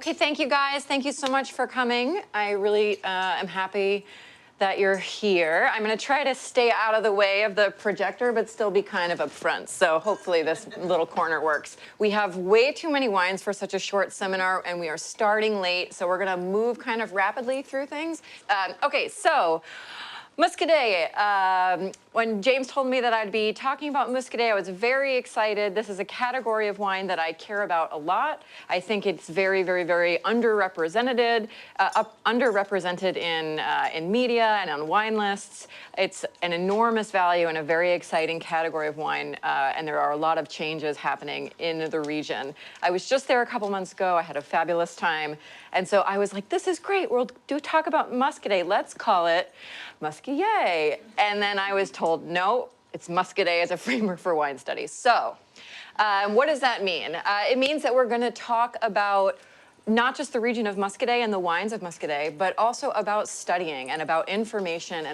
Okay, thank you guys. Thank you so much for coming. I really am happy that you're here. I'm gonna try to stay out of the way of the projector, but still be kind of up front. So hopefully this little corner works. We have way too many wines for such a short seminar, and we are starting late, so we're gonna move kind of rapidly through things. Okay, so Muscadet. When James told me that I'd be talking about Muscadet, I was very excited. This is a category of wine that I care about a lot. I think it's very, very, very underrepresented, in media and on wine lists. It's an enormous value and a very exciting category of wine, and there are a lot of changes happening in the region. I was just there a couple months ago. I had a fabulous time, and so I was like, this is great. We'll talk about Muscadet. Let's call it Muscadet. And then I was told, no, it's Muscadet as a framework for wine studies. So what does that mean? It means that we're going to talk about not just the region of Muscadet and the wines of Muscadet, but also about studying and about information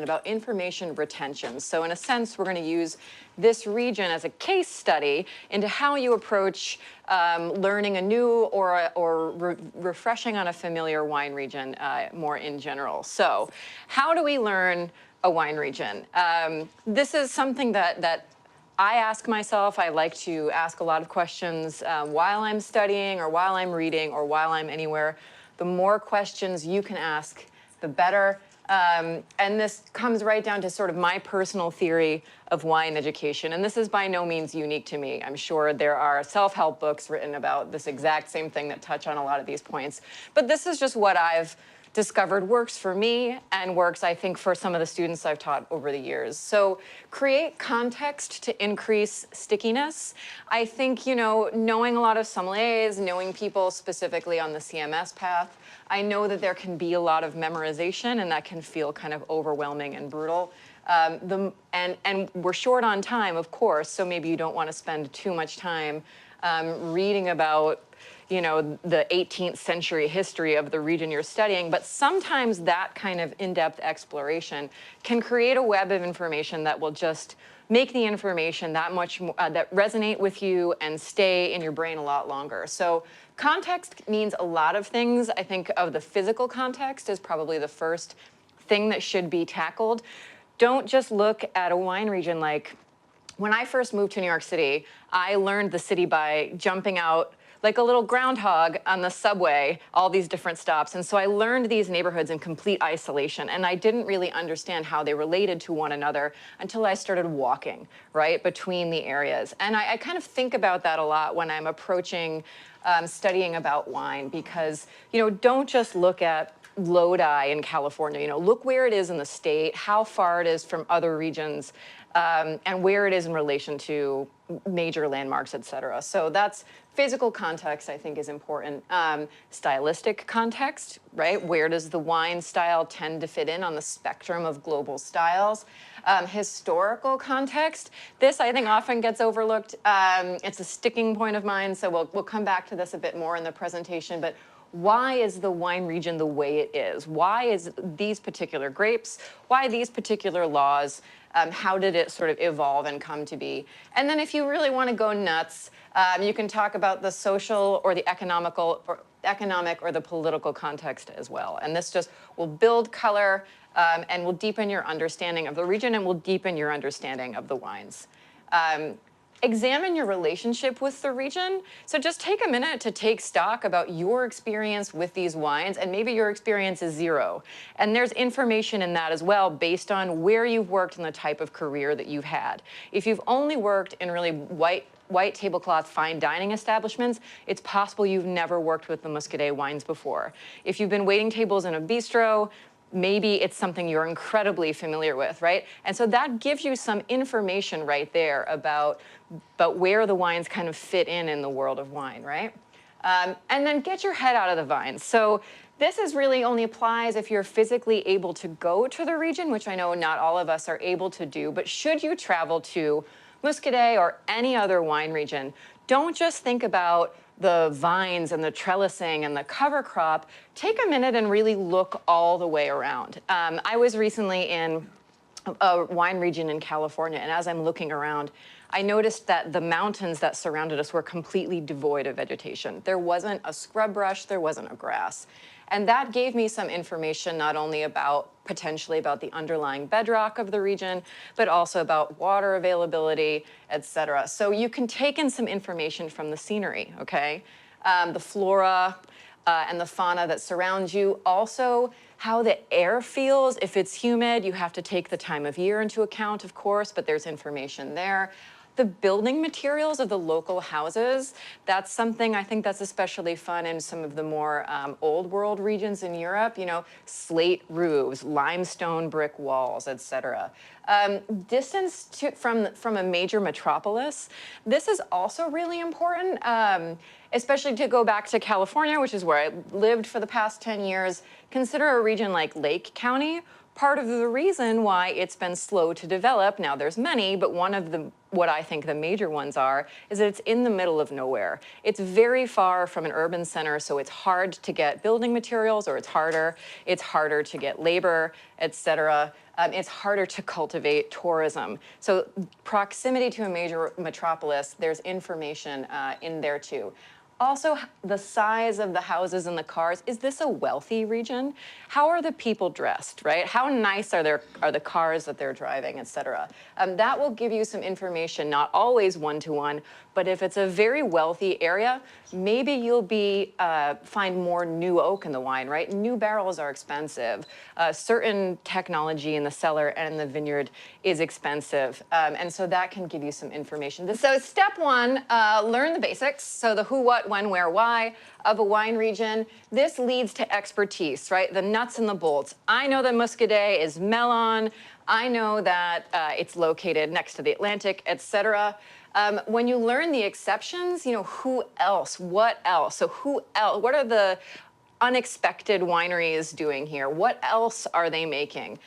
retention. So in a sense, we're going to use this region as a case study into how you approach learning a new or refreshing on a familiar wine region more in general. So how do we learn a wine region? This is something that I ask myself. I like to ask a lot of questions while I'm studying or while I'm reading or while I'm anywhere. The more questions you can ask, the better. And this comes right down to sort of my personal theory of wine education. And this is by no means unique to me. I'm sure there are self-help books written about this exact same thing that touch on a lot of these points. But this is just what I've discovered works for me and works, I think, for some of the students I've taught over the years. So create context to increase stickiness. I think, knowing a lot of sommeliers, knowing people specifically on the CMS path, I know that there can be a lot of memorization and that can feel kind of overwhelming and brutal. And we're short on time, of course, so maybe you don't want to spend too much time reading about the 18th century history of the region you're studying, but sometimes that kind of in-depth exploration can create a web of information that will just make the information that much more, that resonate with you and stay in your brain a lot longer. So context means a lot of things. I think of the physical context is probably the first thing that should be tackled. Don't just look at a wine region like, when I first moved to New York City, I learned the city by jumping out like a little groundhog on the subway, all these different stops. And so I learned these neighborhoods in complete isolation, and I didn't really understand how they related to one another until I started walking, right, between the areas. And I kind of think about that a lot when I'm approaching studying about wine, because, don't just look at Lodi in California, look where it is in the state, how far it is from other regions, and where it is in relation to major landmarks, et cetera. So that's physical context, I think, is important. Stylistic context, right? Where does the wine style tend to fit in on the spectrum of global styles? Historical context. This, I think, often gets overlooked. It's a sticking point of mine, so we'll come back to this a bit more in the presentation, but why is the wine region the way it is? Why is these particular grapes? Why these particular laws? How did it sort of evolve and come to be? And then if you really want to go nuts, you can talk about the social or the economic or the political context as well. And this just will build color and will deepen your understanding of the region and will deepen your understanding of the wines. Examine your relationship with the region. So just take a minute to take stock about your experience with these wines, and maybe your experience is zero. And there's information in that as well based on where you've worked and the type of career that you've had. If you've only worked in really white tablecloth fine dining establishments, it's possible you've never worked with the Muscadet wines before. If you've been waiting tables in a bistro, maybe it's something you're incredibly familiar with, right? And so that gives you some information right there about where the wines kind of fit in the world of wine, right? And then get your head out of the vines. So this is really only applies if you're physically able to go to the region, which I know not all of us are able to do, but should you travel to Muscadet or any other wine region, don't just think about the vines and the trellising and the cover crop. Take a minute and really look all the way around. I was recently in a wine region in California, and as I'm looking around, I noticed that the mountains that surrounded us were completely devoid of vegetation. There wasn't a scrub brush, there wasn't a grass. And that gave me some information not only about, potentially about the underlying bedrock of the region, but also about water availability, et cetera. So you can take in some information from the scenery, okay? The flora, and the fauna that surrounds you. Also, how the air feels. If it's humid, you have to take the time of year into account, of course, but there's information there. The building materials of the local houses, that's something I think that's especially fun in some of the more old world regions in Europe, you know, slate roofs, limestone brick walls, et cetera. Distance from a major metropolis, this is also really important, especially to go back to California, which is where I lived for the past 10 years. Consider a region like Lake County. Part of the reason why it's been slow to develop, now there's many, but one of the, what I think the major ones are, is that it's in the middle of nowhere. It's very far from an urban center, so it's hard to get building materials, or it's harder to get labor, et cetera. It's harder to cultivate tourism. So proximity to a major metropolis, there's information in there too. Also, the size of the houses and the cars. Is this a wealthy region? How are the people dressed, right? How nice are the cars that they're driving, et cetera? That will give you some information, not always one-to-one, but if it's a very wealthy area, maybe you'll find more new oak in the wine, right? New barrels are expensive. Certain technology in the cellar and in the vineyard is expensive. And so that can give you some information. So step one, learn the basics. So the who, what, when, where, why of a wine region. This leads to expertise, right? The nuts and the bolts. I know that Muscadet is Melon. I know that it's located next to the Atlantic, et cetera. When you learn the exceptions, you know, who else, what else? So who else, what are the unexpected wineries doing here? What else are they making?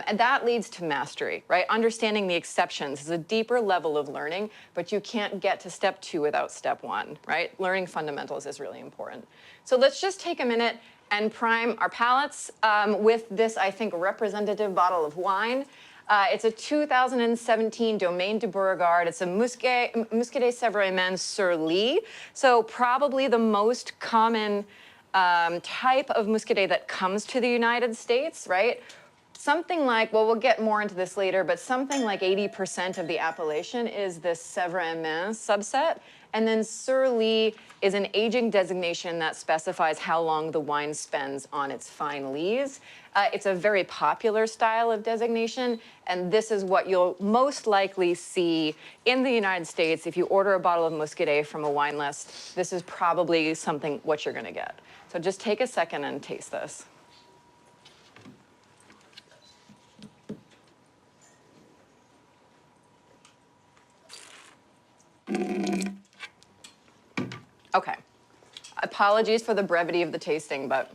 And that leads to mastery, right? Understanding the exceptions is a deeper level of learning, but you can't get to step 2 without step 1, right? Learning fundamentals is really important. So let's just take a minute and prime our palates with this, I think, representative bottle of wine. It's a 2017 Domaine de Beauregard. It's a Muscadet Sèvres sur Lie. So probably the most common type of Muscadet that comes to the United States, right? Something like, well, we'll get more into this later, but something like 80% of the appellation is this Sèvres subset. And then sur Lie is an aging designation that specifies how long the wine spends on its fine lees. It's a very popular style of designation, and this is what you'll most likely see in the United States. If you order a bottle of Muscadet from a wine list, this is probably what you're gonna get. So just take a second and taste this. Okay, apologies for the brevity of the tasting, but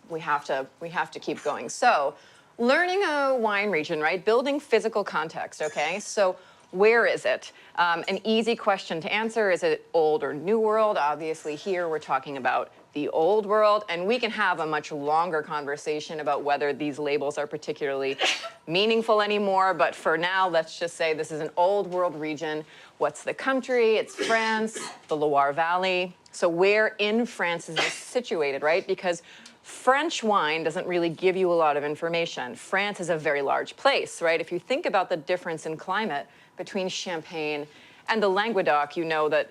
we have to keep going. So, learning a wine region, right? Building physical context, okay? So, where is it? An easy question to answer, is it old or new world? Obviously here we're talking about the old world, and we can have a much longer conversation about whether these labels are particularly meaningful anymore, but for now, let's just say this is an old world region. What's the country? It's France, the Loire Valley. So where in France is this situated, right? Because French wine doesn't really give you a lot of information. France is a very large place, right? If you think about the difference in climate between Champagne and the Languedoc, you know that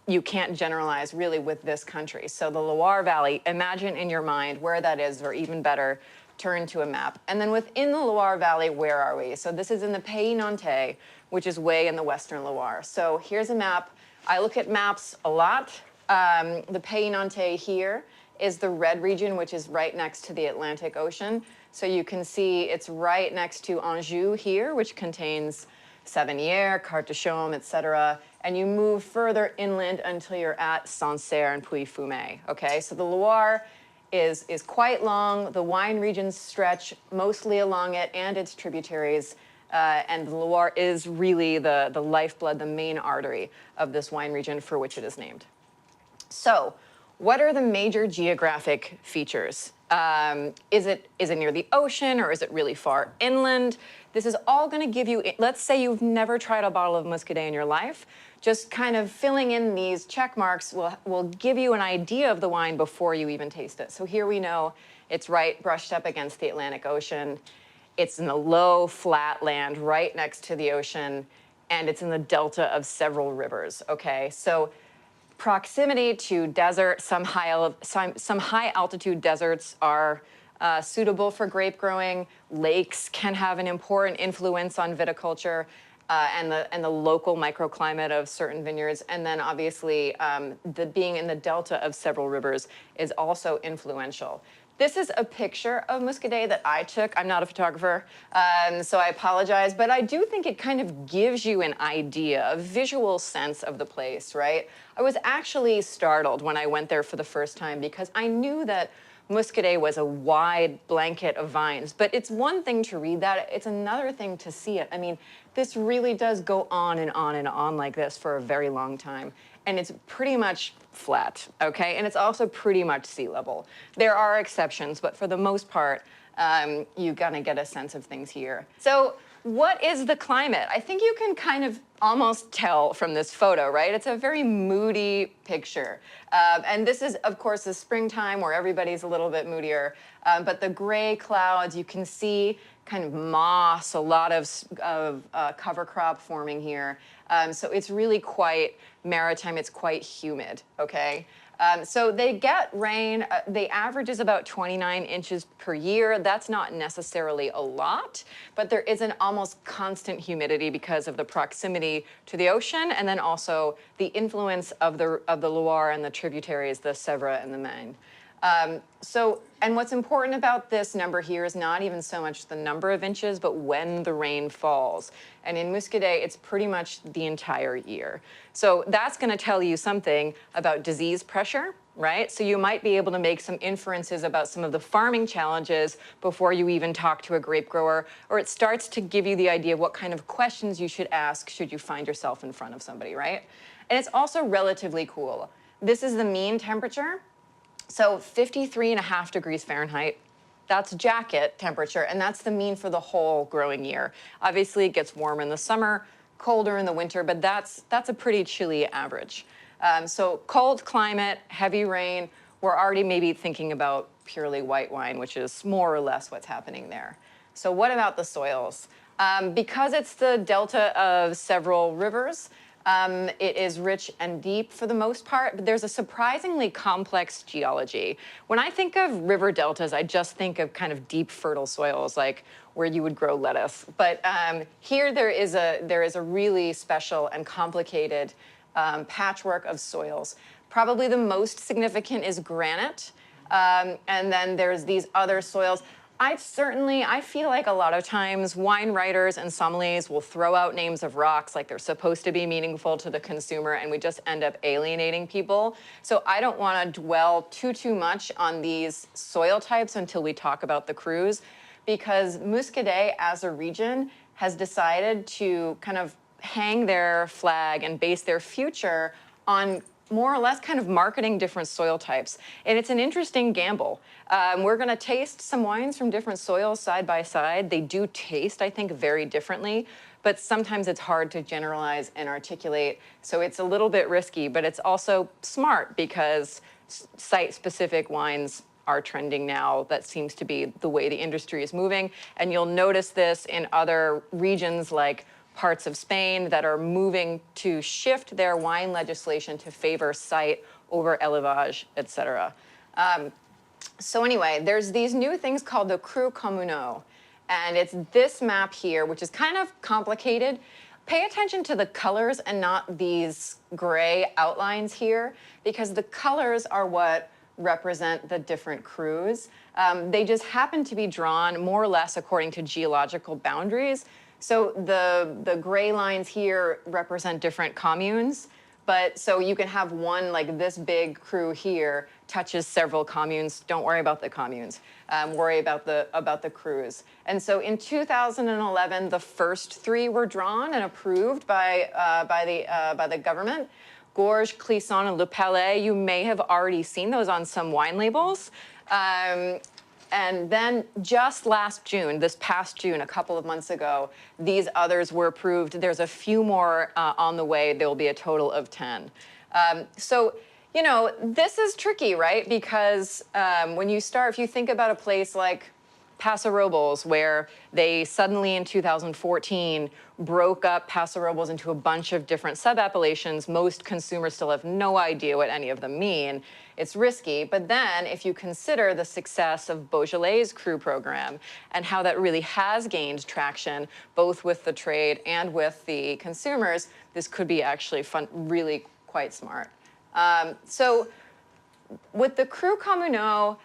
you can't generalize really with this country. So the Loire Valley, imagine in your mind where that is, or even better, turn to a map. And then within the Loire Valley, where are we? So this is in the Pays Nantais, which is way in the Western Loire. So here's a map. I look at maps a lot. The Pays Nantais here is the red region, which is right next to the Atlantic Ocean. So you can see it's right next to Anjou here, which contains Savinière, Carte de Chaume, et cetera. And you move further inland until you're at Sancerre and Puy-Fumé, okay? So the Loire is quite long. The wine regions stretch mostly along it and its tributaries. And the Loire is really the lifeblood, the main artery of this wine region for which it is named. So what are the major geographic features Is it near the ocean, or is it really far inland? This is all going to give you, let's say you've never tried a bottle of Muscadet in your life, just kind of filling in these check marks will give you an idea of the wine before you even taste it. So here we know it's right brushed up against the Atlantic Ocean. It's in the low, flat land right next to the ocean, and it's in the delta of several rivers, okay? So proximity to desert, some high altitude deserts are suitable for grape growing. Lakes can have an important influence on viticulture and the local microclimate of certain vineyards. And then obviously being in the delta of several rivers is also influential. This is a picture of Muscadet that I took. I'm not a photographer, so I apologize, but I do think it kind of gives you an idea, a visual sense of the place, right? I was actually startled when I went there for the first time because I knew that Muscadet was a wide blanket of vines, but it's one thing to read that, it's another thing to see it. I mean, this really does go on and on and on like this for a very long time. And it's pretty much flat, okay? And it's also pretty much sea level. There are exceptions, but for the most part, you're gonna get a sense of things here. So what is the climate? I think you can kind of almost tell from this photo, right? It's a very moody picture. And this is, of course, the springtime where everybody's a little bit moodier. But the gray clouds, you can see kind of moss, a lot of cover crop forming here. So it's really quite maritime, it's quite humid, okay? So they get rain, the average is about 29 inches per year. That's not necessarily a lot, but there is an almost constant humidity because of the proximity to the ocean and then also the influence of the Loire and the tributaries, the Sèvre and the Maine. And what's important about this number here is not even so much the number of inches, but when the rain falls. And in Muscadet, it's pretty much the entire year. So that's going to tell you something about disease pressure, right? So you might be able to make some inferences about some of the farming challenges before you even talk to a grape grower, or it starts to give you the idea of what kind of questions you should ask should you find yourself in front of somebody, right? And it's also relatively cool. This is the mean temperature. So 53.5 degrees Fahrenheit, that's jacket temperature, and that's the mean for the whole growing year. Obviously, it gets warmer in the summer, colder in the winter, but that's a pretty chilly average. So cold climate, heavy rain, we're already maybe thinking about purely white wine, which is more or less what's happening there. So what about the soils? Because it's the delta of several rivers, it is rich and deep for the most part, but there's a surprisingly complex geology. When I think of river deltas, I just think of kind of deep, fertile soils, like where you would grow lettuce. But here there is a really special and complicated patchwork of soils. Probably the most significant is granite, and then there's these other soils. I feel like a lot of times wine writers and sommeliers will throw out names of rocks like they're supposed to be meaningful to the consumer, and we just end up alienating people. So I don't want to dwell too much on these soil types until we talk about the crus, because Muscadet as a region has decided to kind of hang their flag and base their future on more or less kind of marketing different soil types. And it's an interesting gamble. We're gonna taste some wines from different soils side by side. They do taste, I think, very differently, but sometimes it's hard to generalize and articulate. So it's a little bit risky, but it's also smart because site-specific wines are trending now. That seems to be the way the industry is moving. And you'll notice this in other regions like parts of Spain that are moving to shift their wine legislation to favor site over élevage, et cetera. So anyway, there's these new things called the Cru Communaux, and it's this map here, which is kind of complicated. Pay attention to the colors and not these gray outlines here, because the colors are what represent the different crus. They just happen to be drawn more or less according to geological boundaries. So the gray lines here represent different communes, but so you can have one like this big cru here touches several communes. Don't worry about the communes. Worry about the crus. And so in 2011, the first three were drawn and approved by the government. Gorges, Clisson, and Le Palais. You may have already seen those on some wine labels. And then just last June, this past June, a couple of months ago, these others were approved. There's a few more on the way. There will be a total of 10. So, you know, this is tricky, right? Because when you start, if you think about a place like Paso Robles, where they suddenly in 2014 broke up Paso Robles into a bunch of different sub-appellations. Most consumers still have no idea what any of them mean. It's risky, but then if you consider the success of Beaujolais' Cru program and how that really has gained traction, both with the trade and with the consumers, this could be actually fun, really quite smart. So with the Cru Communaux,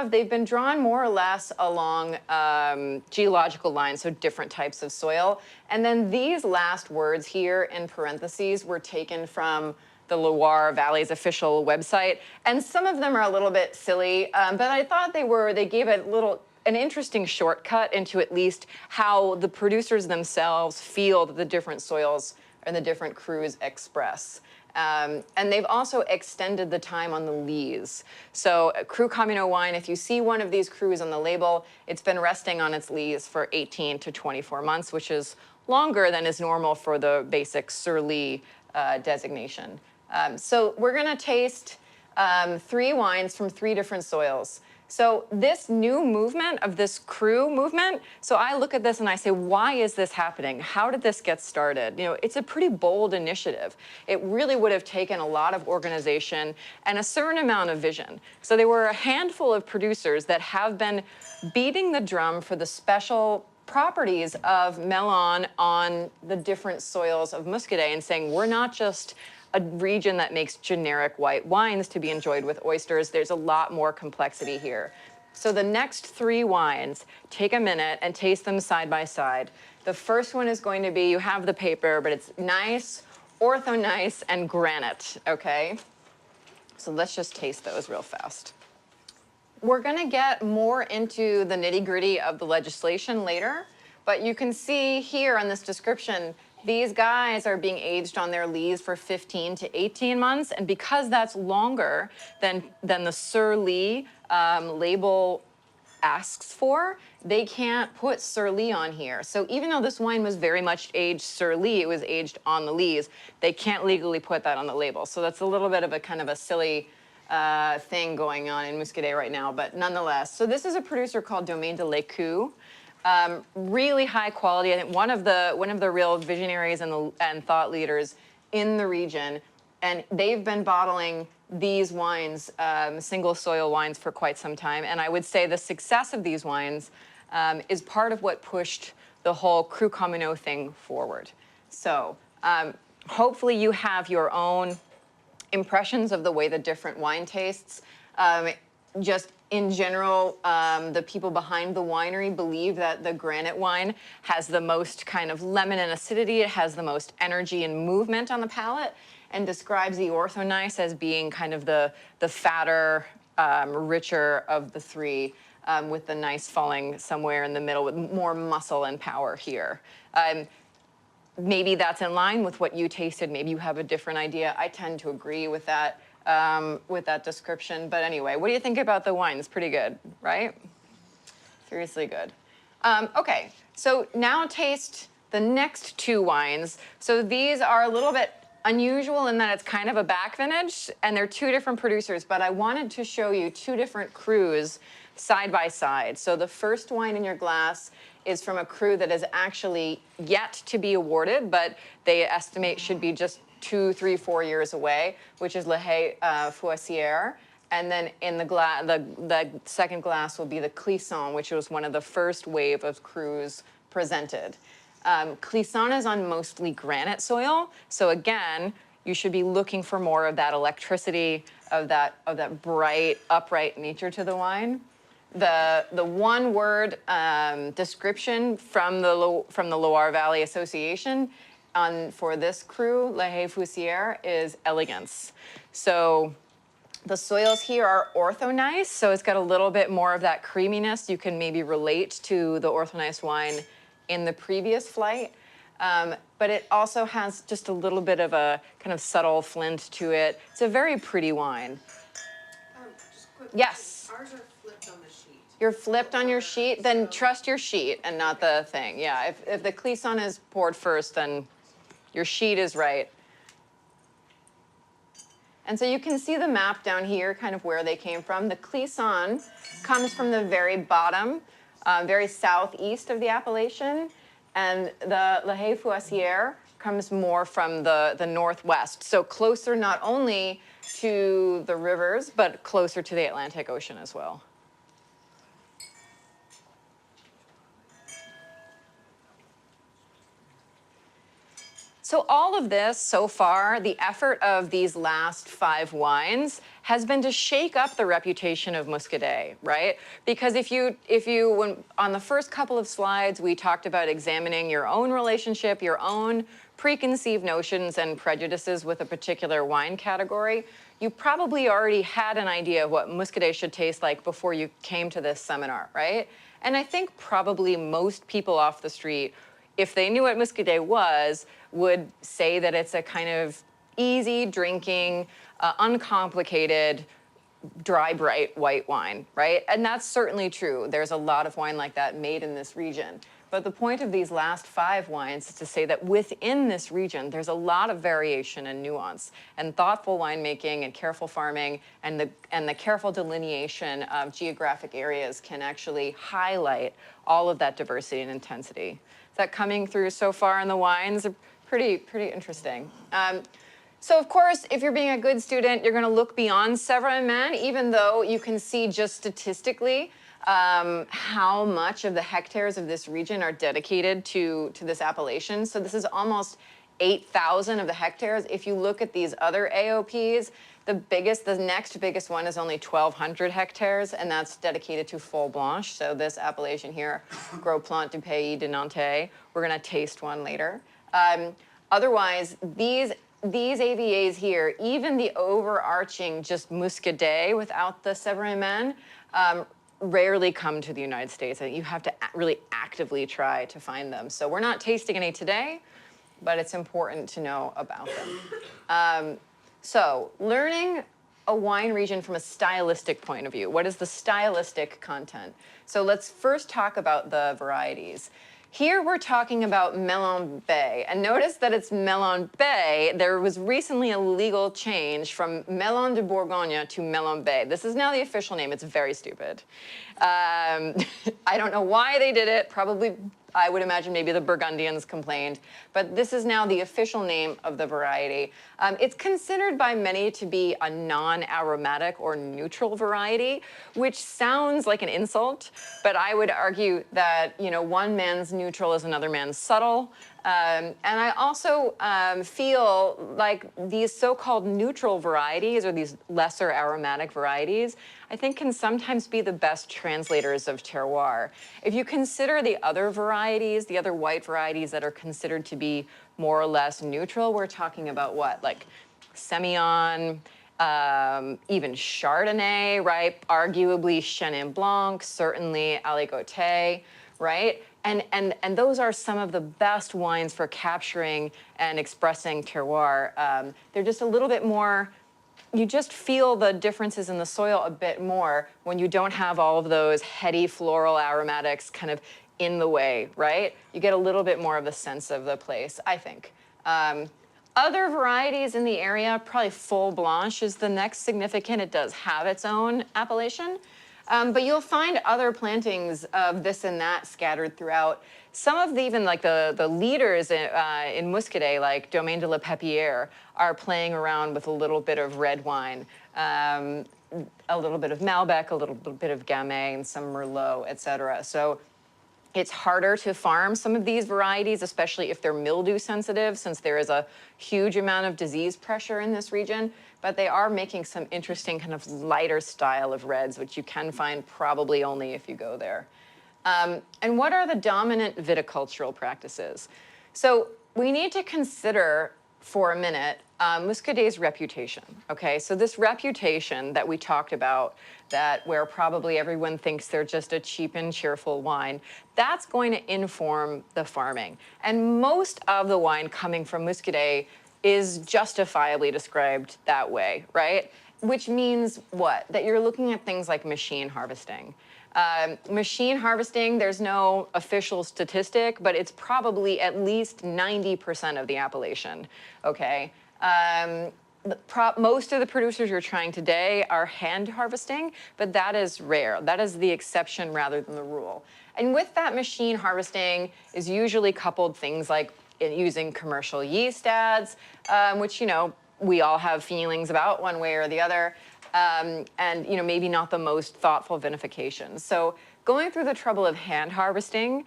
they've been drawn more or less along geological lines, so different types of soil. And then these last words here in parentheses were taken from the Loire Valley's official website. And some of them are a little bit silly, but I thought they gave an interesting shortcut into at least how the producers themselves feel that the different soils and the different crus express. And they've also extended the time on the lees. So Cru Communaux wine, if you see one of these crus on the label, it's been resting on its lees for 18 to 24 months, which is longer than is normal for the basic sur lie designation. So we're gonna taste 3 wines from 3 different soils. So this new movement of this Cru movement, so I look at this and I say, why is this happening? How did this get started? You know, it's a pretty bold initiative. It really would have taken a lot of organization and a certain amount of vision. So there were a handful of producers that have been beating the drum for the special properties of melon on the different soils of Muscadet and saying, we're not just a region that makes generic white wines to be enjoyed with oysters. There's a lot more complexity here. So the next 3 wines, take a minute and taste them side by side. The first one is going to be, you have the paper, but it's nice, ortho nice, and granite, okay? So let's just taste those real fast. We're gonna get more into the nitty-gritty of the legislation later, but you can see here on this description, these guys are being aged on their lees for 15 to 18 months, and because that's longer than the sur lie label asks for, they can't put sur lie on here. So even though this wine was very much aged sur lie, it was aged on the lees, they can't legally put that on the label. So that's a little bit of a kind of a silly thing going on in Muscadet right now, but nonetheless. So this is a producer called Domaine de l'Écu. Really high quality. I think one of the real visionaries and thought leaders in the region, and they've been bottling these wines, single soil wines, for quite some time. And I would say the success of these wines is part of what pushed the whole Cru Communaux thing forward. So hopefully you have your own impressions of the way the different wine tastes. Just in general, the people behind the winery believe that the granite wine has the most kind of lemon and acidity. It has the most energy and movement on the palate, and describes the ortho nice as being kind of the fatter, richer of the 3, with the nice falling somewhere in the middle with more muscle and power here. Maybe that's in line with what you tasted. Maybe you have a different idea. I tend to agree with that description. But anyway, what do you think about the wine? It's pretty good, right? Seriously good. Okay, so now taste the next 2 wines. So these are a little bit unusual in that it's kind of a back vintage, and they're 2 different producers, but I wanted to show you 2 different crus side by side. So the first wine in your glass is from a cru that is actually yet to be awarded, but they estimate should be just 2, 3, 4 years away, which is Le Haye Fouassière. And then in the second glass will be the Clisson, which was one of the first wave of crus presented. Clisson is on mostly granite soil, so again, you should be looking for more of that electricity, of that bright, upright nature to the wine. The one-word description from the Loire Valley Association for this cru, Le Haye Fouassière, is elegance. So the soils here are ortho nice, so it's got a little bit more of that creaminess. You can maybe relate to the ortho nice wine in the previous flight, but it also has just a little bit of a kind of subtle flint to it. It's a very pretty wine. Just quick. Yes. Ours are flipped on the you're flipped on your sheet, then trust your sheet and not the thing. Yeah, if the Clisson is poured first, then your sheet is right. And so you can see the map down here, kind of where they came from. The Clisson comes from the very bottom, very southeast of the appellation, and the La Haye-Fouassière comes more from the northwest, so closer not only to the rivers, but closer to the Atlantic Ocean as well. So all of this so far, the effort of these last 5 wines has been to shake up the reputation of Muscadet, right? Because when on the first couple of slides, we talked about examining your own relationship, your own preconceived notions and prejudices with a particular wine category, you probably already had an idea of what Muscadet should taste like before you came to this seminar, right? And I think probably most people off the street, if they knew what Muscadet was, would say that it's a kind of easy drinking, uncomplicated, dry, bright white wine, right? And that's certainly true. There's a lot of wine like that made in this region. But the point of these last 5 wines is to say that within this region, there's a lot of variation and nuance, and thoughtful winemaking and careful farming and the careful delineation of geographic areas can actually highlight all of that diversity and intensity. Is that coming through so far in the wines? Pretty interesting. So of course, if you're being a good student, you're gonna look beyond Sèvres-et-Marne, even though you can see just statistically how much of the hectares of this region are dedicated to this appellation. So this is almost 8,000 of the hectares. If you look at these other AOPs, the next biggest one is only 1,200 hectares, and that's dedicated to Fol Blanche. So this appellation here, Gros Plant du Pays de Nantais. We're gonna taste one later. Otherwise, these AVAs here, even the overarching just Muscadet without the Sèvres-et-Marne, rarely come to the United States. You have to really actively try to find them. So we're not tasting any today, but it's important to know about them. So learning a wine region from a stylistic point of view. What is the stylistic content? So let's first talk about the varieties. Here we're talking about Melon Bay, and notice that it's Melon Bay. There was recently a legal change from Melon de Bourgogne to Melon Bay. This is now the official name. It's very stupid. I don't know why they did it. Probably, I would imagine maybe the Burgundians complained, but this is now the official name of the variety. It's considered by many to be a non-aromatic or neutral variety, which sounds like an insult, but I would argue that, one man's neutral is another man's subtle. And I also feel like these so-called neutral varieties, or these lesser aromatic varieties, I think can sometimes be the best translators of terroir. If you consider the other varieties, the other white varieties that are considered to be more or less neutral, we're talking about what? Like Semillon, even Chardonnay, right? Arguably Chenin Blanc, certainly Aligoté, right? And those are some of the best wines for capturing and expressing terroir. They're just a little bit more, you just feel the differences in the soil a bit more when you don't have all of those heady floral aromatics kind of in the way, right? You get a little bit more of the sense of the place, I think. Other varieties in the area, probably Fol Blanche is the next significant. It does have its own appellation. But you'll find other plantings of this and that scattered throughout. Some of even like the leaders in Muscadet, like Domaine de la Pépinière, are playing around with a little bit of red wine, a little bit of Malbec, a little bit of Gamay, and some Merlot, et cetera. So it's harder to farm some of these varieties, especially if they're mildew sensitive, since there is a huge amount of disease pressure in this region. But they are making some interesting kind of lighter style of reds, which you can find probably only if you go there. And what are the dominant viticultural practices? So we need to consider for a minute Muscadet's reputation, okay? So this reputation that we talked about, that where probably everyone thinks they're just a cheap and cheerful wine, that's going to inform the farming. And most of the wine coming from Muscadet is justifiably described that way, right? Which means what? That you're looking at things like machine harvesting. Machine harvesting, there's no official statistic, but it's probably at least 90% of the appellation, okay? Most of the producers you're trying today are hand harvesting, but that is rare. That is the exception rather than the rule. And with that machine harvesting is usually coupled things like using commercial yeast ads, which, you know, we all have feelings about one way or the other, and, you know, maybe not the most thoughtful vinification. So going through the trouble of hand harvesting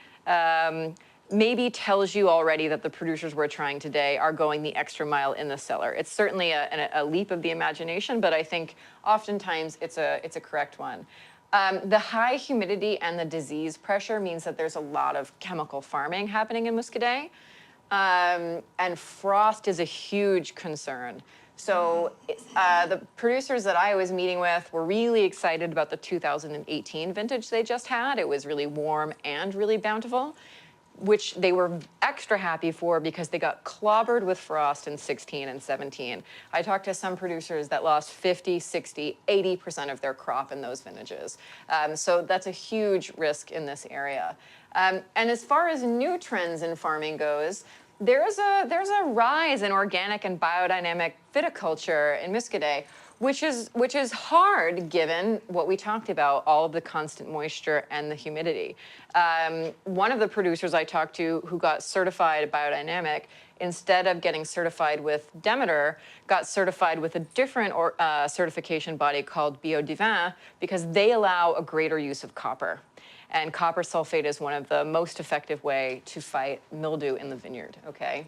maybe tells you already that the producers we're trying today are going the extra mile in the cellar. It's certainly a leap of the imagination, but I think oftentimes it's a correct one. The high humidity and the disease pressure means that there's a lot of chemical farming happening in Muscadet, and frost is a huge concern. So the producers that I was meeting with were really excited about the 2018 vintage they just had. It was really warm and really bountiful, which they were extra happy for because they got clobbered with frost in 16 and 17. I talked to some producers that lost 50, 60, 80% of their crop in those vintages. So that's a huge risk in this area. And as far as new trends in farming goes, there's a rise in organic and biodynamic viticulture in Muscadet, which is hard given what we talked about, all of the constant moisture and the humidity. One of the producers I talked to who got certified biodynamic, instead of getting certified with Demeter, got certified with a different certification body called Biodivin because they allow a greater use of copper. And copper sulfate is one of the most effective way to fight mildew in the vineyard, okay?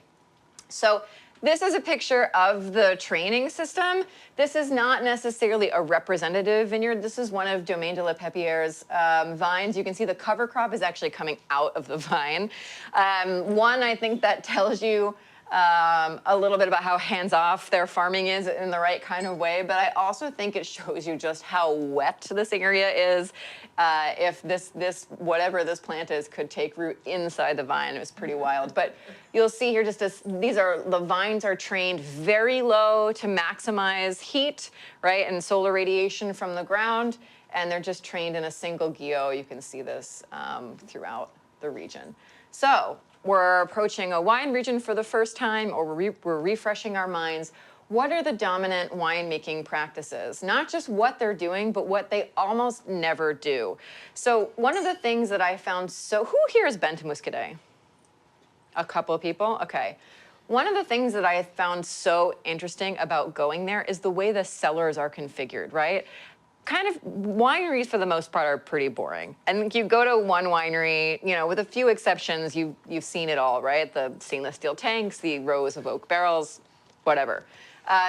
So this is a picture of the training system. This is not necessarily a representative vineyard. This is one of Domaine de la Pepierre's vines. You can see the cover crop is actually coming out of the vine. One, I think that tells you a little bit about how hands-off their farming is in the right kind of way, but I also think it shows you just how wet this area is. If whatever this plant is could take root inside the vine, it was pretty wild. But you'll see here the vines are trained very low to maximize heat, right, and solar radiation from the ground, and they're just trained in a single guillot. You can see this throughout the region. So we're approaching a wine region for the first time, or we're refreshing our minds. What are the dominant winemaking practices? Not just what they're doing, but what they almost never do. So one of the things that I found who here has been to Muscadet? A couple of people? Okay. One of the things that I found so interesting about going there is the way the cellars are configured, right? Kind of wineries for the most part are pretty boring. And you go to one winery, you know, with a few exceptions, you've seen it all, right? The stainless steel tanks, the rows of oak barrels, whatever.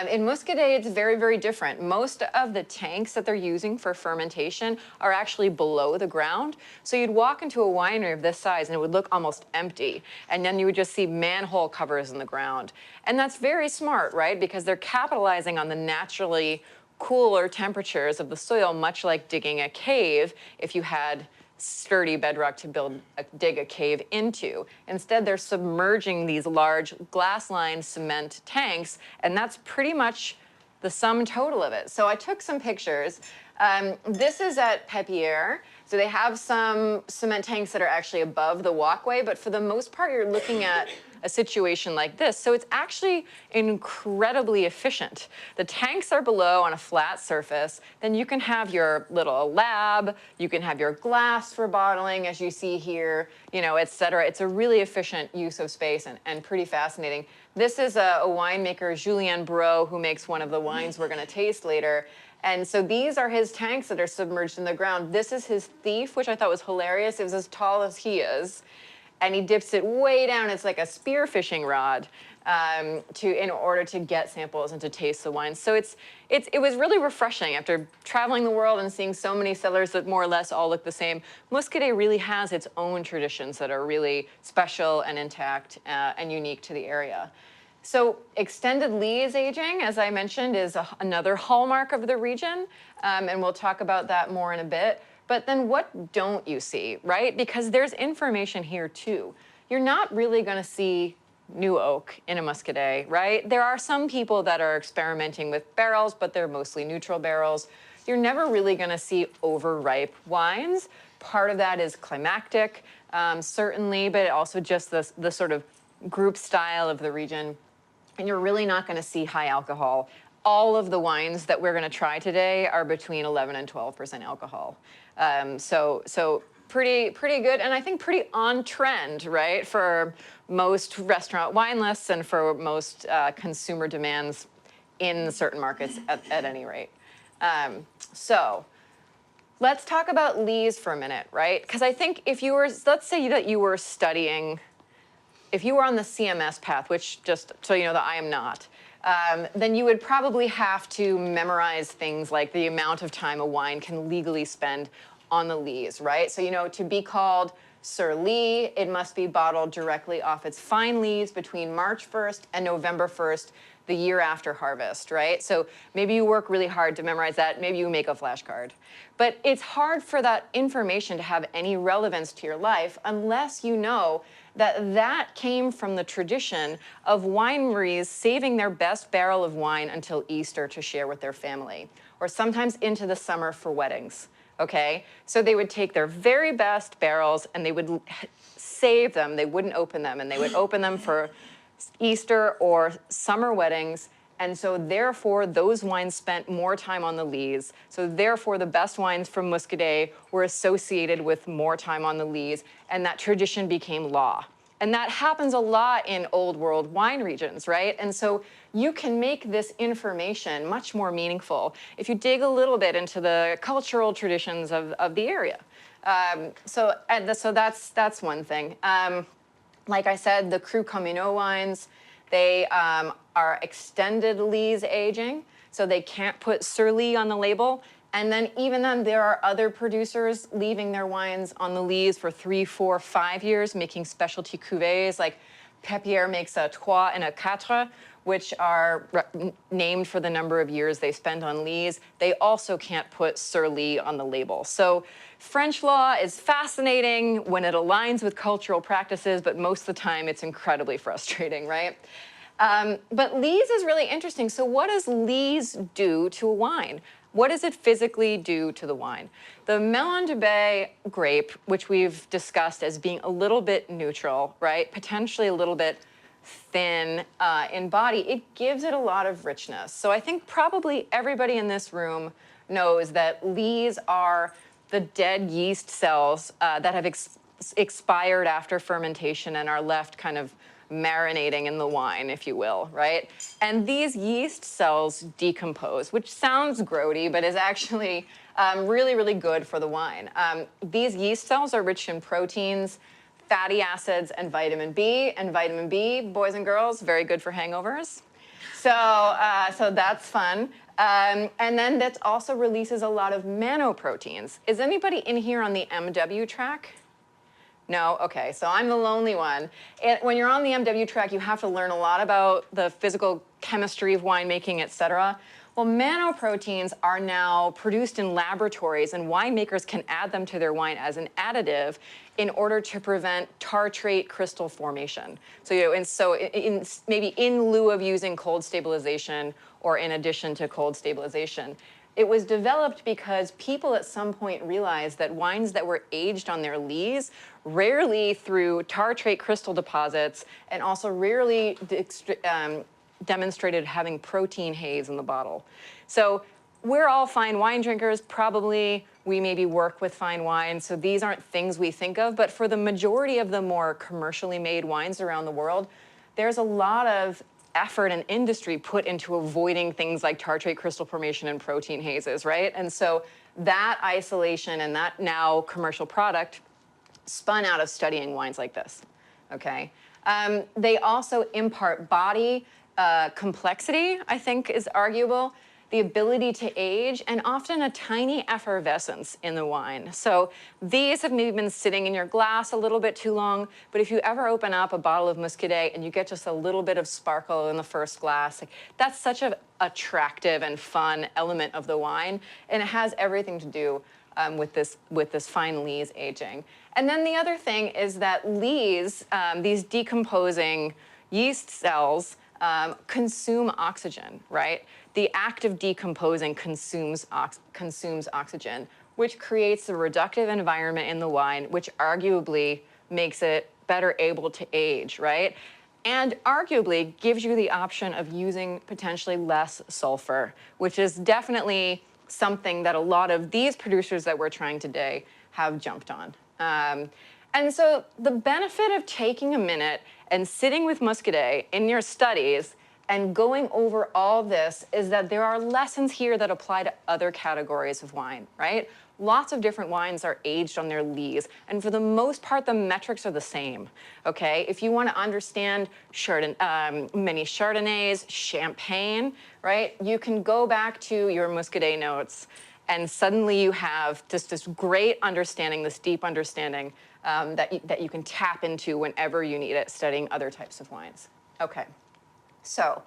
In Muscadet, it's very, very different. Most of the tanks that they're using for fermentation are actually below the ground. So you'd walk into a winery of this size and it would look almost empty. And then you would just see manhole covers in the ground. And that's very smart, right? Because they're capitalizing on the naturally cooler temperatures of the soil, much like digging a cave if you had sturdy bedrock to dig a cave into. Instead, they're submerging these large glass-lined cement tanks, and that's pretty much the sum total of it. So I took some pictures. This is at Pepierre. So they have some cement tanks that are actually above the walkway, but for the most part, you're looking at a situation like this. So it's actually incredibly efficient. The tanks are below on a flat surface. Then you can have your little lab. You can have your glass for bottling, as you see here, you know, et cetera. It's a really efficient use of space and pretty fascinating. This is a winemaker, Julien Breau, who makes one of the wines we're going to taste later. And so these are his tanks that are submerged in the ground. This is his thief, which I thought was hilarious. It was as tall as he is. And he dips it way down. It's like a spear fishing rod in order to get samples and to taste the wine. So it was really refreshing after traveling the world and seeing so many cellars that more or less all look the same. Muscadet really has its own traditions that are really special and intact and unique to the area. So extended lees aging, as I mentioned, is another hallmark of the region, and we'll talk about that more in a bit. But then what don't you see, right? Because there's information here too. You're not really going to see new oak in a Muscadet, right? There are some people that are experimenting with barrels, but they're mostly neutral barrels. you're never really going to see overripe wines. Part of that is climactic, certainly, but also just the sort of group style of the region. And you're really not going to see high alcohol. All of the wines that we're going to try today are between 11 and 12% alcohol. So pretty good, and I think pretty on trend, right, for most restaurant wine lists and for most consumer demands in certain markets at any rate. So let's talk about lees for a minute, right? Because I think if you were, let's say that you were studying, if you were on the CMS path, which just so you know that I am not, then you would probably have to memorize things like the amount of time a wine can legally spend on the lees, right? So, you know, to be called Sur Lie, it must be bottled directly off its fine lees between March 1st and November 1st, the year after harvest, right? So maybe you work really hard to memorize that, maybe you make a flashcard. But it's hard for that information to have any relevance to your life unless you know that that came from the tradition of wineries saving their best barrel of wine until Easter to share with their family, or sometimes into the summer for weddings, okay? So they would take their very best barrels and they would save them, they wouldn't open them, and they would open them for Easter or summer weddings, and so therefore those wines spent more time on the lees. So therefore the best wines from Muscadet were associated with more time on the lees, and that tradition became law. And that happens a lot in old world wine regions, right? And so you can make this information much more meaningful if you dig a little bit into the cultural traditions of the area. So that's one thing. Like I said, the Cru Communaux wines, they are extended lees aging, so they can't put Sur Lie on the label. And then even then, there are other producers leaving their wines on the lees for 3, 4, 5 years, making specialty cuvées, like Pépierre makes a 3 and a 4, which are named for the number of years they spend on lees. They also can't put Sur Lie on the label. So French law is fascinating when it aligns with cultural practices, but most of the time it's incredibly frustrating, right? But lees is really interesting. So what does lees do to a wine? What does it physically do to the wine? The Melon de Bay grape, which we've discussed as being a little bit neutral, right? Potentially a little bit thin in body, it gives it a lot of richness. So I think probably everybody in this room knows that lees are the dead yeast cells that have expired after fermentation and are left kind of marinating in the wine, if you will, right? And these yeast cells decompose, which sounds grody, but is actually really, really good for the wine. These yeast cells are rich in proteins, fatty acids, and vitamin B. And vitamin B, boys and girls, very good for hangovers. So that's fun. And then that also releases a lot of manoproteins. Is anybody in here on the MW track? No? Okay, so I'm the lonely one. When you're on the MW track, you have to learn a lot about the physical chemistry of winemaking, et cetera. Well, manoproteins are now produced in laboratories, and winemakers can add them to their wine as an additive in order to prevent tartrate crystal formation. So, you know, maybe in lieu of using cold stabilization or in addition to cold stabilization. It was developed because people at some point realized that wines that were aged on their lees rarely through tartrate crystal deposits and also rarely demonstrated having protein haze in the bottle. So we're all fine wine drinkers, probably. We maybe work with fine wine, so these aren't things we think of, but for the majority of the more commercially made wines around the world, there's a lot of effort and industry put into avoiding things like tartrate crystal formation and protein hazes, right? And so that isolation and that now commercial product spun out of studying wines like this, okay? They also impart body complexity, I think is arguable, the ability to age, and often a tiny effervescence in the wine. So these have maybe been sitting in your glass a little bit too long, but if you ever open up a bottle of Muscadet and you get just a little bit of sparkle in the first glass, like, that's such an attractive and fun element of the wine, and it has everything to do with this fine lees aging. And then the other thing is that lees, these decomposing yeast cells, consume oxygen, right? The act of decomposing consumes oxygen, which creates a reductive environment in the wine, which arguably makes it better able to age, right? And arguably gives you the option of using potentially less sulfur, which is definitely something that a lot of these producers that we're trying today have jumped on. And so the benefit of taking a minute and sitting with Muscadet in your studies and going over all this is that there are lessons here that apply to other categories of wine, right? Lots of different wines are aged on their lees, and for the most part, the metrics are the same, okay? If you want to understand many Chardonnays, Champagne, right, you can go back to your Muscadet notes, and suddenly you have just this great understanding, this deep understanding that you can tap into whenever you need it, studying other types of wines. Okay, so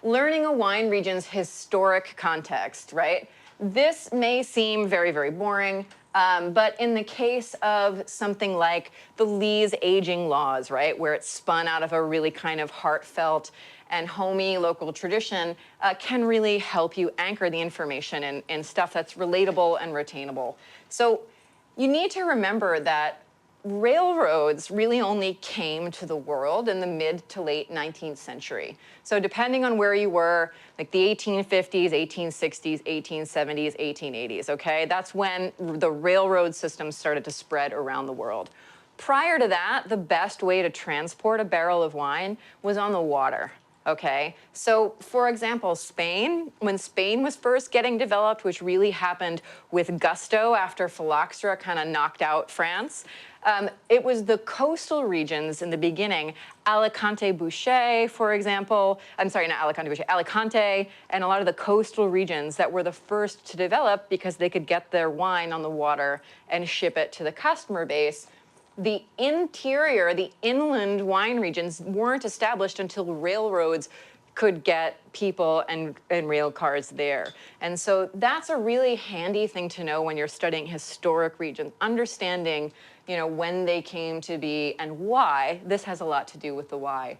learning a wine region's historic context, right? This may seem very, very boring, but in the case of something like the Lees aging laws, right, where it's spun out of a really kind of heartfelt and homey local tradition, can really help you anchor the information in stuff that's relatable and retainable. So you need to remember that railroads really only came to the world in the mid to late 19th century. So depending on where you were, like the 1850s, 1860s, 1870s, 1880s, okay? That's when the railroad system started to spread around the world. Prior to that, the best way to transport a barrel of wine was on the water. Okay, so for example, Spain, when Spain was first getting developed, which really happened with gusto after phylloxera kind of knocked out France, it was the coastal regions in the beginning, Alicante-Boucher, for example, I'm sorry, not Alicante-Boucher, Alicante, and a lot of the coastal regions that were the first to develop because they could get their wine on the water and ship it to the customer base. The interior, the inland wine regions weren't established until railroads could get people and rail cars there. And so that's a really handy thing to know when you're studying historic regions, understanding, you know, when they came to be and why. This has a lot to do with the why.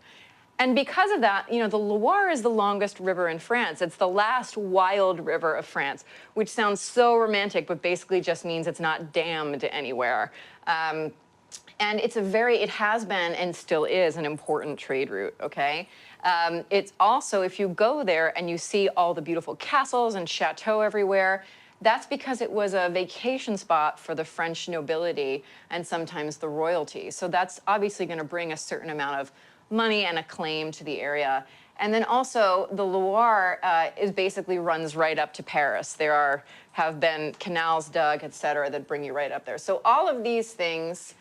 And because of that, you know, the Loire is the longest river in France. It's the last wild river of France, which sounds so romantic, but basically just means it's not dammed anywhere. And it has been and still is an important trade route, okay? It's also, if you go there and you see all the beautiful castles and chateaux everywhere, that's because it was a vacation spot for the French nobility and sometimes the royalty. So that's obviously gonna bring a certain amount of money and acclaim to the area. And then also the Loire basically runs right up to Paris. There have been canals dug, et cetera, that bring you right up there. So all of these things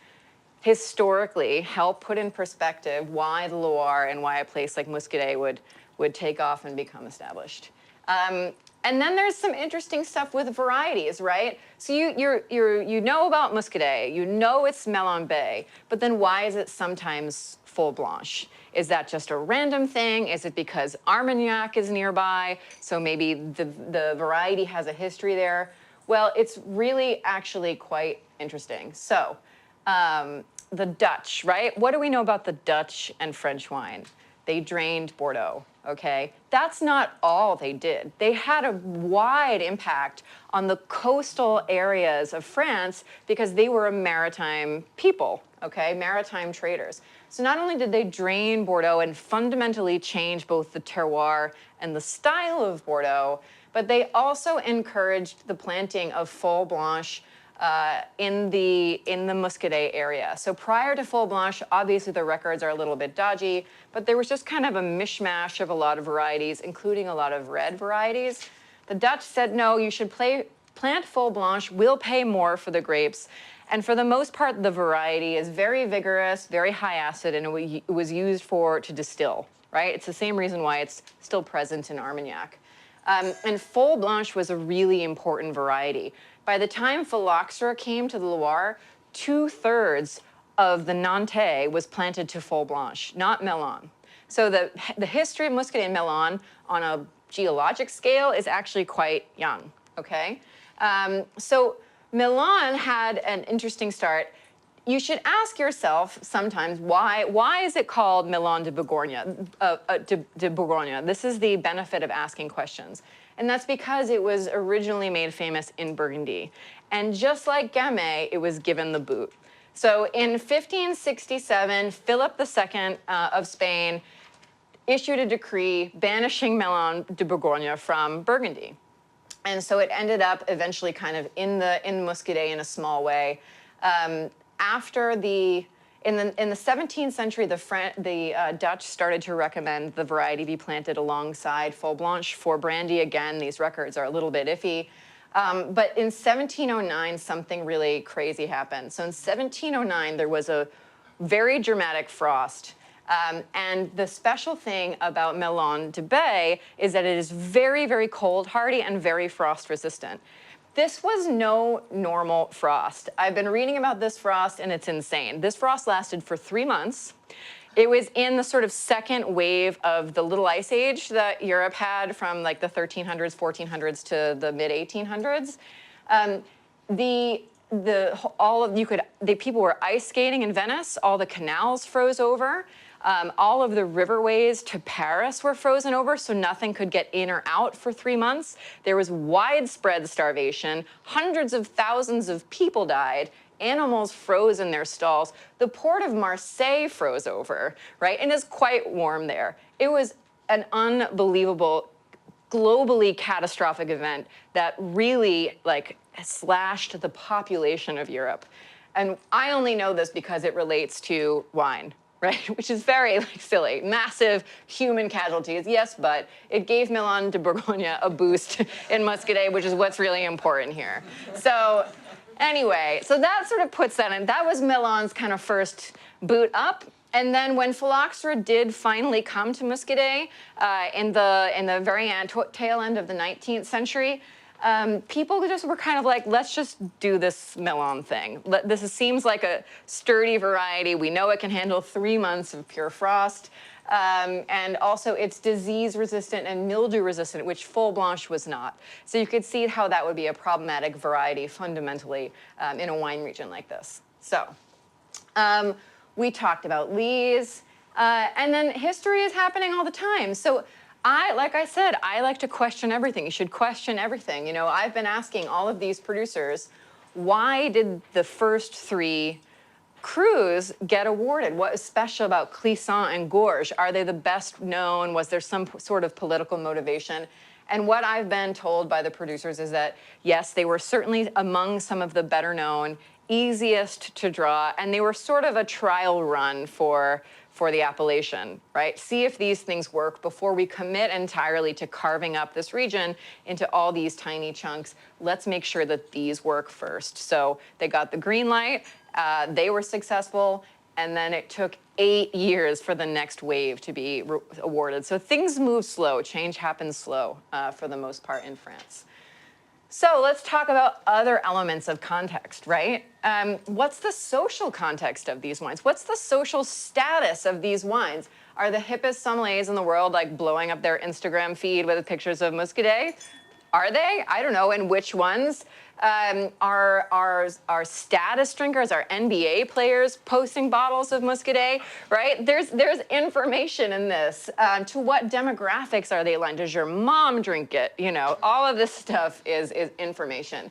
historically help put in perspective why the Loire and why a place like Muscadet would take off and become established. And then there's some interesting stuff with varieties, right? So you know about Muscadet, you know it's Melon Bay, but then why is it sometimes Full Blanche? Is that just a random thing? Is it because Armagnac is nearby? So maybe the variety has a history there? Well, it's really actually quite interesting. So the Dutch, right? What do we know about the Dutch and French wine? They drained Bordeaux, okay? That's not all they did. They had a wide impact on the coastal areas of France because they were a maritime people, okay? Maritime traders. So not only did they drain Bordeaux and fundamentally change both the terroir and the style of Bordeaux, but they also encouraged the planting of Full Blanche in the Muscadet area. So prior to Full Blanche, obviously the records are a little bit dodgy, but there was just kind of a mishmash of a lot of varieties, including a lot of red varieties. The Dutch said, no, you should plant Full Blanche, we'll pay more for the grapes. And for the most part, the variety is very vigorous, very high acid, and it was used to distill, right? It's the same reason why it's still present in Armagnac. And Full Blanche was a really important variety. By the time phylloxera came to the Loire, 2/3 of the Nantais was planted to Full Blanche, not Melon. So the history of Muscadet and Melon on a geologic scale is actually quite young, okay? So Melon had an interesting start. you should ask yourself sometimes why is it called Melon de Bourgogne? De Bourgogne. This is the benefit of asking questions. And that's because it was originally made famous in Burgundy. And just like Gamay, it was given the boot. So in 1567, Philip II of Spain issued a decree banishing Melon de Bourgogne from Burgundy. And so it ended up eventually kind of in Muscadet in a small way. After the in the 17th century, the Dutch started to recommend the variety be planted alongside Fol Blanche for brandy. Again, these records are a little bit iffy. But in 1709, something really crazy happened. So in 1709, there was a very dramatic frost. And the special thing about Melon de Bay is that it is very, very cold hardy and very frost resistant. This was no normal frost. I've been reading about this frost, and it's insane. This frost lasted for 3 months. It was in the sort of second wave of the Little Ice Age that Europe had from like the 1300s, 1400s to the mid 1800s. People were ice skating in Venice. All the canals froze over. All of the riverways to Paris were frozen over, so nothing could get in or out for 3 months. There was widespread starvation. Hundreds of thousands of people died. Animals froze in their stalls. The port of Marseille froze over, right? And it's quite warm there. It was an unbelievable, globally catastrophic event that really slashed the population of Europe. And I only know this because it relates to wine. Right? Which is very silly. Massive human casualties, yes, but it gave Melon de Bourgogne a boost in Muscadet, which is what's really important here. So anyway, so that sort of puts that in. That was Melon's kind of first boot up. And then when phylloxera did finally come to Muscadet in the very tail end of the 19th century, people just were kind of like, let's just do this Melon thing. Seems like a sturdy variety. We know it can handle 3 months of pure frost. And also it's disease resistant and mildew resistant, which Fol Blanche was not. So you could see how that would be a problematic variety fundamentally in a wine region like this. So we talked about lees. And then history is happening all the time. So like I said, I like to question everything. You should question everything. You know, I've been asking all of these producers, why did the first 3 crus get awarded? What is special about Clisson and Gorges? Are they the best known? Was there some sort of political motivation? And what I've been told by the producers is that, yes, they were certainly among some of the better known, easiest to draw, and they were sort of a trial run for the appellation, right? See if these things work before we commit entirely to carving up this region into all these tiny chunks. Let's make sure that these work first. So they got the green light, they were successful, and then it took 8 years for the next wave to be awarded. So things move slow, change happens slow for the most part in France. So let's talk about other elements of context, right? What's the social context of these wines? What's the social status of these wines? Are the hippest sommeliers in the world blowing up their Instagram feed with pictures of Muscadet? Are they? I don't know. And which ones? Are status drinkers, are NBA players posting bottles of Muscadet, right? There's information in this. To what demographics are they aligned? Does your mom drink it? You know, all of this stuff is information.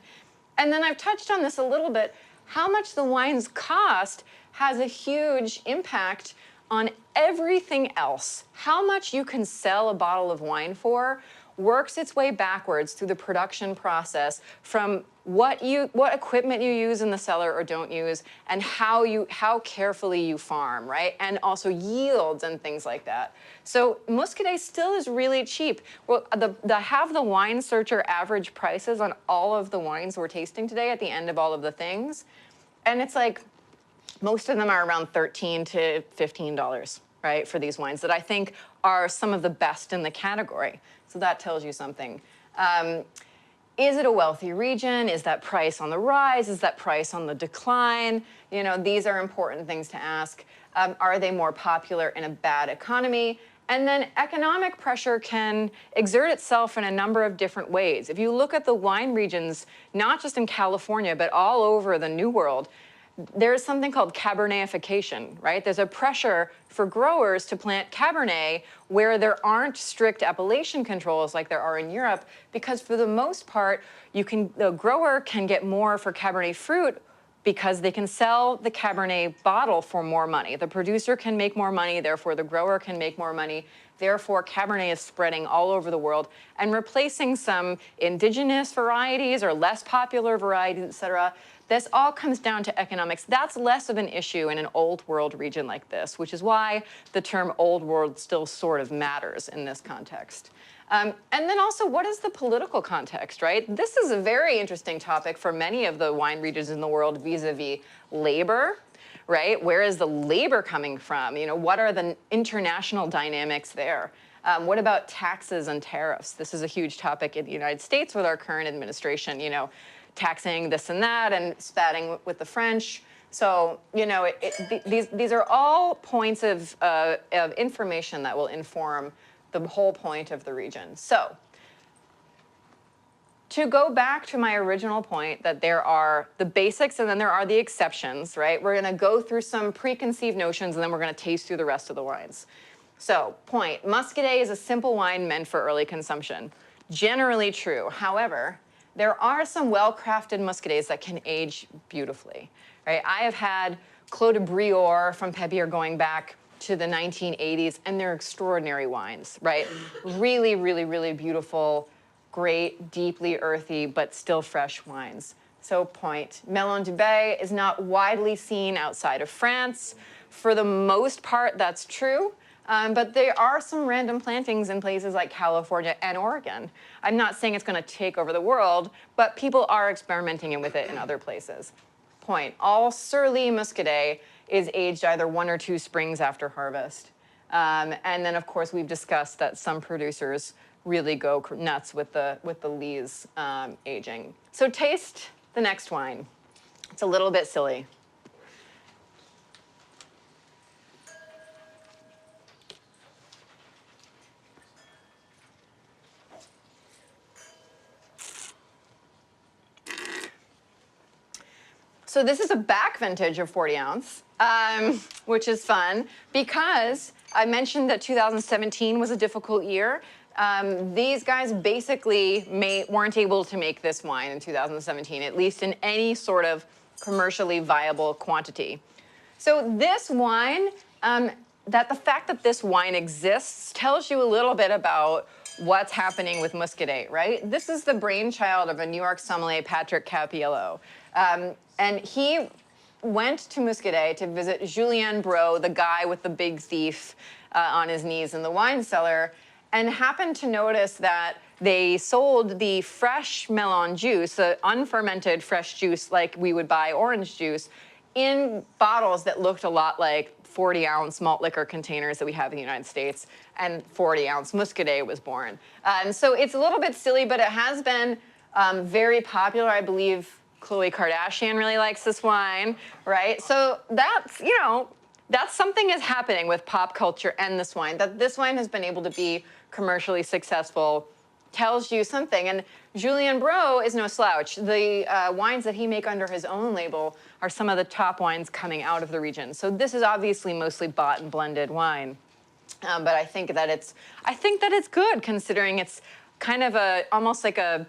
And then I've touched on this a little bit. How much the wines cost has a huge impact on everything else. How much you can sell a bottle of wine for works its way backwards through the production process from what equipment you use in the cellar or don't use, and how carefully you farm, right? And also yields and things like that. So Muscadet still is really cheap. Well, have the wine searcher average prices on all of the wines we're tasting today at the end of all of the things, and it's like most of them are around $13 to $15, right, for these wines that I think are some of the best in the category. So that tells you something. Is it a wealthy region? Is that price on the rise? Is that price on the decline? You know, these are important things to ask. Are they more popular in a bad economy? And then economic pressure can exert itself in a number of different ways. If you look at the wine regions, not just in California, but all over the New World, there's something called Cabernet-ification, right? There's a pressure for growers to plant Cabernet where there aren't strict appellation controls like there are in Europe, because for the most part, the grower can get more for Cabernet fruit because they can sell the Cabernet bottle for more money. The producer can make more money, therefore the grower can make more money. Therefore, Cabernet is spreading all over the world and replacing some indigenous varieties or less popular varieties, et cetera. This all comes down to economics. That's less of an issue in an old world region like this, which is why the term old world still sort of matters in this context. And then also, what is the political context, right? This is a very interesting topic for many of the wine regions in the world vis-a-vis labor, right? Where is the labor coming from? You know, what are the international dynamics there? What about taxes and tariffs? This is a huge topic in the United States with our current administration, you know, taxing this and that and spatting with the French. So, you know, these are all points of information that will inform the whole point of the region. So, to go back to my original point that there are the basics and then there are the exceptions, right? We're gonna go through some preconceived notions and then we're gonna taste through the rest of the wines. So, point, Muscadet is a simple wine meant for early consumption. Generally true. However, there are some well-crafted Muscadets that can age beautifully, right? I have had Clos de Briord from Pébir going back to the 1980s, and they're extraordinary wines, right? Really, really, really beautiful, great, deeply earthy, but still fresh wines. So point, Melon du Bay is not widely seen outside of France. For the most part, that's true. But there are some random plantings in places like California and Oregon. I'm not saying it's going to take over the world, but people are experimenting with it in other places. Point, all Surly Muscadet is aged either 1 or 2 springs after harvest. And then, of course, we've discussed that some producers really go nuts with the lees aging. So taste the next wine. It's a little bit silly. So this is a back vintage of 40 ounce, which is fun because I mentioned that 2017 was a difficult year. These guys basically weren't able to make this wine in 2017, at least in any sort of commercially viable quantity. So this wine, the fact that this wine exists tells you a little bit about what's happening with Muscadet, right? This is the brainchild of a New York sommelier, Patrick Capiello. And he went to Muscadet to visit Julien Bro, the guy with the big thief on his knees in the wine cellar, and happened to notice that they sold the fresh melon juice, the unfermented fresh juice like we would buy orange juice, in bottles that looked a lot like 40-ounce malt liquor containers that we have in the United States, and 40-ounce Muscadet was born. So it's a little bit silly, but it has been very popular. I believe Khloe Kardashian really likes this wine, right? So that's, you know, that's something is happening with pop culture and this wine, that this wine has been able to be commercially successful, tells you something. And Julien Bro is no slouch. The wines that he make under his own label are some of the top wines coming out of the region. So this is obviously mostly bought and blended wine. But I think that it's good considering it's kind of almost like a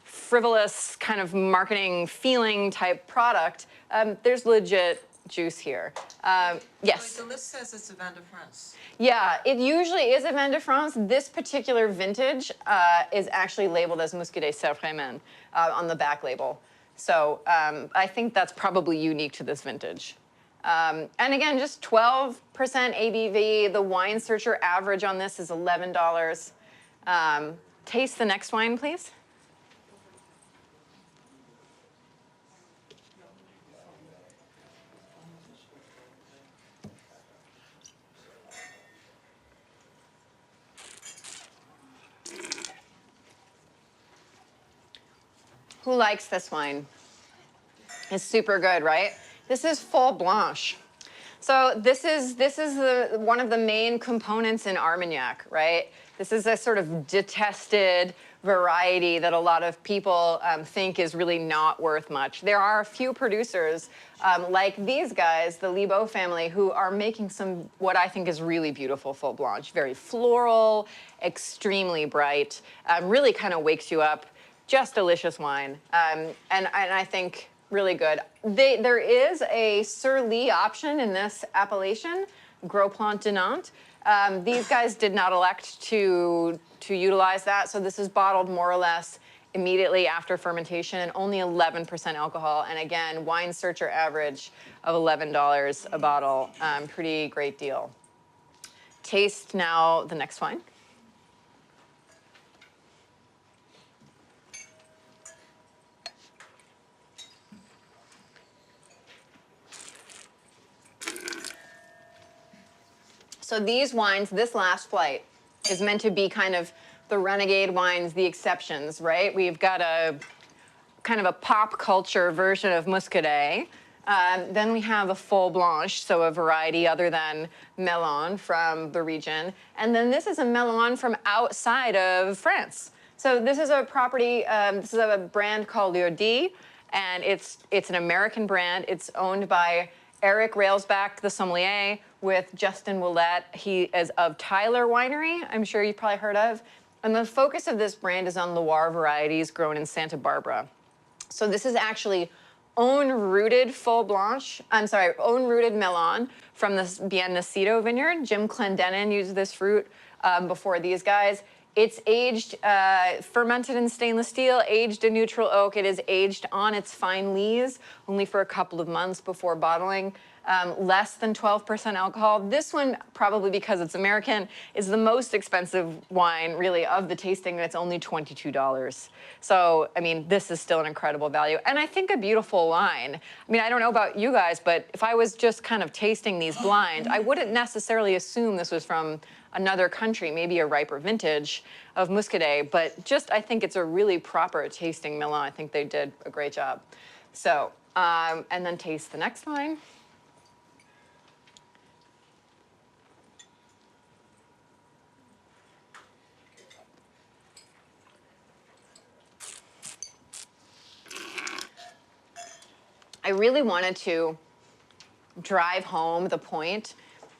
frivolous kind of marketing feeling type product. There's legit juice here. Yes? The list says it's a Vin de France. Yeah, it usually is a Vin de France. This particular vintage is actually labeled as Muscadet Saint-Frémin on the back label. So I think that's probably unique to this vintage. And again, just 12% ABV. The Wine Searcher average on this is $11. Taste the next wine, please. Who likes this wine? It's super good, right? This is Fol Blanche. So this is one of the main components in Armagnac, right? This is a sort of detested variety that a lot of people think is really not worth much. There are a few producers like these guys, the Libaud family, who are making some what I think is really beautiful Full Blanche, very floral, extremely bright, really kind of wakes you up. Just delicious wine, and I think really good. There is a Sur Lie option in this appellation, Gros Plant de Nantes. These guys did not elect to utilize that, so this is bottled more or less immediately after fermentation and only 11% alcohol. And again, Wine Searcher average of $11 a bottle. Pretty great deal. Taste now the next wine. So these wines, this last flight, is meant to be kind of the Renegade wines, the exceptions, right? We've got a kind of a pop culture version of Muscadet. Then we have a Full Blanche, so a variety other than Melon from the region. And then this is a Melon from outside of France. So this is a property, this is a brand called Liordi, and it's an American brand. It's owned by Eric Railsback, the sommelier, with Justin Willette. He is of Tyler Winery, I'm sure you've probably heard of. And the focus of this brand is on Loire varieties grown in Santa Barbara. So this is actually own-rooted Full Blanche, own-rooted Melon from the Bien Nacido vineyard. Jim Clendenin used this fruit before these guys. It's aged, fermented in stainless steel, aged in neutral oak. It is aged on its fine lees only for a couple of months before bottling. Less than 12% alcohol. This one, probably because it's American, is the most expensive wine, really, of the tasting, and it's only $22. So, I mean, this is still an incredible value. And I think a beautiful wine. I mean, I don't know about you guys, but if I was just kind of tasting these blind, I wouldn't necessarily assume this was from another country, maybe a riper vintage of Muscadet, but just I think it's a really proper tasting Melon. I think they did a great job. So, and then taste the next wine. I really wanted to drive home the point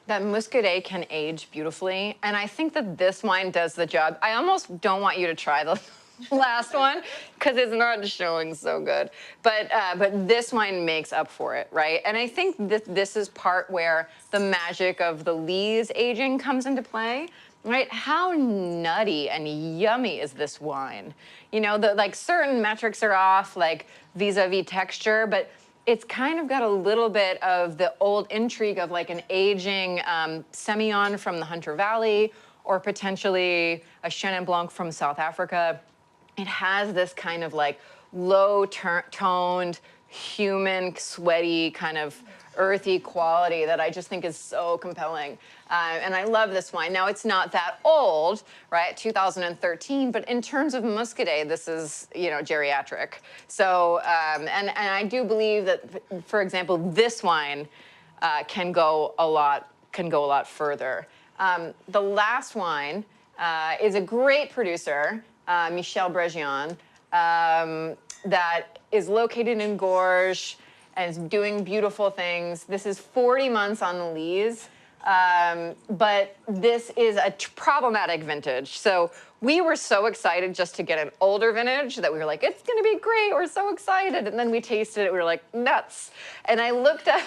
that Muscadet can age beautifully, and I think that this wine does the job. I almost don't want you to try the last one because it's not showing so good, but this wine makes up for it, right? And I think this is part where the magic of the lees aging comes into play. Right? How nutty and yummy is this wine? You know, like certain metrics are off, like vis-a-vis texture, but it's kind of got a little bit of the old intrigue of like an aging Semillon from the Hunter Valley, or potentially a Chenin Blanc from South Africa. It has this kind of like low-toned, human, sweaty, kind of earthy quality that I just think is so compelling. And I love this wine. Now, it's not that old, right, 2013, but in terms of Muscadet, this is, you know, geriatric. So, and I do believe that, for example, this wine can go a lot further. The last wine is a great producer, Michel Bregion, that is located in Gorges and is doing beautiful things. This is 40 months on the lees, but this is a problematic vintage. So we were so excited just to get an older vintage that we were like, it's gonna be great, we're so excited. And then we tasted it, we were like, nuts. And I looked up,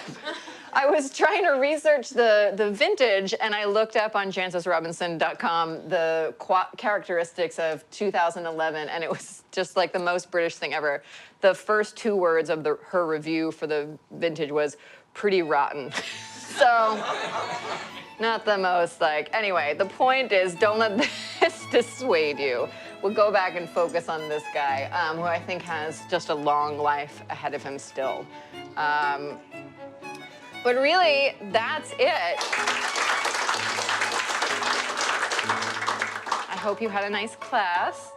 I was trying to research the vintage, and I looked up on JancesRobinson.com the characteristics of 2011, and it was just like the most British thing ever. The first two words of her review for the vintage was pretty rotten. So, not the most like, anyway, the point is don't let this dissuade you. We'll go back and focus on this guy, who I think has just a long life ahead of him still. But really, that's it. I hope you had a nice class.